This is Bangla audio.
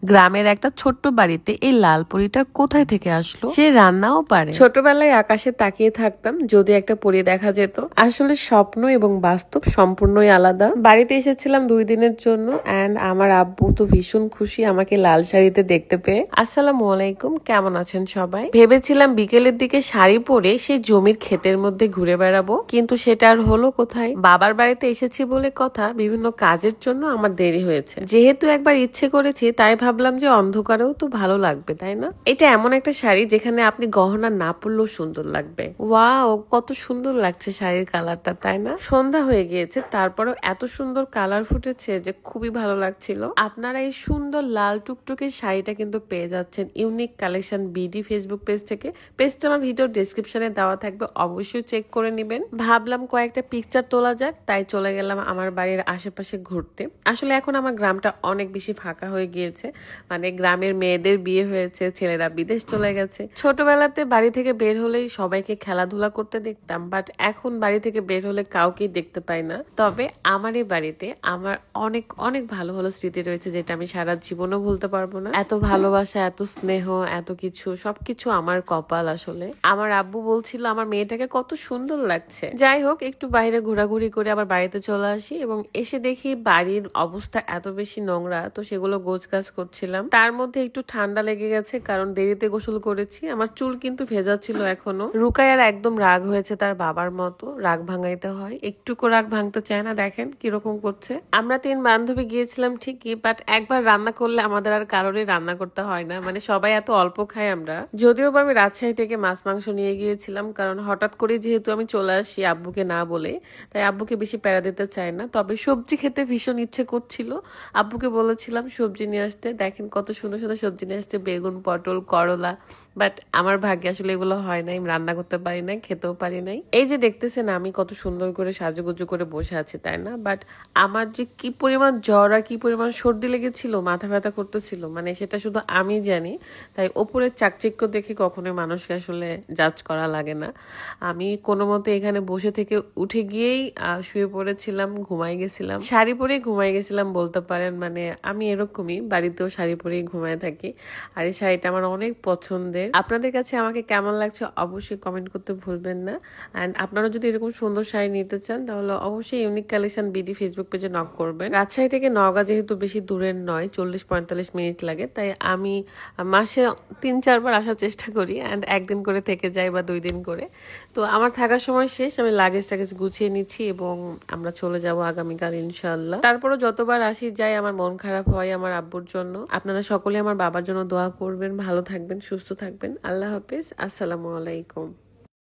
গ্রামের একটা ছোট্ট বাড়িতে এই লাল পরীটা কোথায় থেকে আসলো? সে রান্নাও পারে। ছোটবেলায় আকাশে তাকিয়ে থাকতাম যদি একটা পরী দেখা যেত। আসলে স্বপ্ন এবং বাস্তব সম্পূর্ণই আলাদা। বাড়িতে এসেছিলাম 2 দিনের জন্য এন্ড আমার আব্বু তো ভীষণ খুশি আমাকে লাল শাড়িতে দেখতে পেয়ে। আসসালামু আলাইকুম, কেমন আছেন সবাই? ভেবেছিলাম বিকেলের দিকে শাড়ি পরে সে জমির ক্ষেতের মধ্যে ঘুরে বেড়াবো, কিন্তু সেটা আর হলো কোথায়। বাবার বাড়িতে এসেছি বলে কথা, বিভিন্ন কাজের জন্য আমার দেরি হয়েছে। যেহেতু একবার ইচ্ছে করেছি তাই ভাবলাম যে অন্ধকারেও তো ভালো লাগবে, তাই না? এটা এমন একটা শাড়ি যেখানে আপনি গহনা না পরলেও সুন্দর লাগবে। ওয়াও, কত সুন্দর লাগছে শাড়ির কালারটা, তাই না? সন্ধ্যা হয়ে গিয়েছে, তারপরেও এত সুন্দর কালার ফুটেছে যে খুবই ভালো লাগছিল। আপনারা এই সুন্দর লাল টুকটুকে শাড়িটা কিন্তু পেয়ে যাচ্ছেন unique collection BD Facebook page থেকে। পেজটা আমার ভিডিও ডেসক্রিপশনে দেওয়া থাকবে, অবশ্যই চেক করে নেবেন। ভাবলাম কয়েকটা পিকচার তোলা যাক, তাই চলে গেলাম আমার বাড়ির আশেপাশে ঘুরতে। আসলে এখন আমার গ্রামটা অনেক বেশি ফাঁকা হয়ে গিয়েছে, মানে গ্রামের মেয়েদের বিয়ে হয়েছে, ছেলেরা বিদেশ চলে গেছে। ছোটবেলাতে বাড়ি থেকে বের হলেই সবাইকে খেলাধুলা করতে দেখতাম, বাট এখন বাড়ি থেকে বের হলে কাউকেই দেখতে পাই না। তবে আমার এই বাড়িতে আমার অনেক অনেক ভালো ভালো স্মৃতি রয়েছে, যেটা আমি সারা জীবনও ভুলতে পারবো না। এত ভালোবাসা, এত স্নেহ, এত কিছু, সবকিছু আমার কপাল। আসলে আমার আব্বু বলছিল আমার মেয়েটাকে কত সুন্দর লাগছে। যাই হোক, একটু বাইরে ঘোরাঘুরি করে আবার বাড়িতে চলে আসি এবং এসে দেখি বাড়ির অবস্থা এত বেশি নোংরা, তো সেগুলো গোছগাছ করছিলাম। তার মধ্যে একটু ঠান্ডা লেগে গেছে, কারণ দেরিতে গোসল করেছি। আমার চুল কিন্তু ভেজা ছিল এখনো। রুকাইয়ার একদম রাগ হয়েছে তার বাবার মতো, রাগ ভাঙাইতে হয়, একটুকু রাগ ভাঙতে চায় না। দেখেন কিরকম করছে। আমরা 3 বান্ধবী গিয়েছিলাম ঠিকই, বাট একবার রান্না করলে আমাদের আর কারোরই রান্না করতে হয় না, মানে সবাই এত অল্প খাই আমরা। যদিও বা আমি রাজশাহী থেকে মাছ মাংস নিয়ে গিয়েছিলাম, কারণ হঠাৎ করে যেহেতু আমি চলে আসি আব্বুকে না বলে, তাই আব্বুকে বেশি প্যারা দিতে চাই না। তবে সবজি খেতে ভীষণ ইচ্ছে করছিল, আব্বুকে বলেছিলাম সবজি নিয়ে আসতে। দেখেন কত সুন্দর সুন্দর সবজি নিয়ে আসতে, বেগুন, পটল, করলা। বাট আমার ভাগ্যে আসলে এগুলো হয় নাই, আমি রান্না করতে পারি নাই, খেতেও পারি নাই। এই যে দেখতেছেন আমি কত সুন্দর করে সাজুগুজু করে বসে আছি, তাই না? বাট আমার যে কি পরিমাণ জ্বর আর কি পরিমাণ সর্দি লেগেছিল, মাথা ব্যথা করতেছিল, মানে সেটা শুধু আমি জানি। তাই ওপরের চাকচিক্য দেখে কখনোই মানুষকে আসলে জাজ করা লাগে না। আমি কোনো মতে এখানে বসে থেকে উঠে গিয়েই শুয়ে পড়েছিলাম, ঘুমাই গেছিলাম। শাড়ি পরেই ঘুমাই গেছিলাম বলতে পারেন, মানে আমি এরকমই বাড়িতেও শাড়ি পরেই ঘুমায় থাকি। আর এই শাড়িটা আমার অনেক পছন্দের। আপনাদের কাছে আমাকে কেমন লাগছে অবশ্যই কমেন্ট করতে ভুলবেন না। অ্যান্ড আপনারা যদি এরকম সুন্দর শাড়ি নিতে চান তাহলে অবশ্যই ইউনিক কালেকশন বিডি ফেসবুক পেজে নক করবেন। রাজশাহী থেকে নওগাঁ যেহেতু বেশি দূরের নয়, 40-45 মিনিট লাগে, তাই আমি মাসে 3-4 বার আসার চেষ্টা করি অ্যান্ড একদিন করে থেকে যাই বা 2 দিন করে। তো আমার থাকার সময় শেষ, আমি লাগেজ টাগেজ গুছিয়ে নিচ্ছি এবং আমরা চলে যাব আগামীকাল ইনশাআল্লাহ। তারপরও যতবার আসি যাই আমার মন খারাপ হয় আমার আব্বুর জন্য। আপনারা সকলে আমার বাবার জন্য দোয়া করবেন, ভালো থাকবেন, সুস্থ থাকবেন। আল্লাহ হাফেজ, আসসালামু আলাইকুম।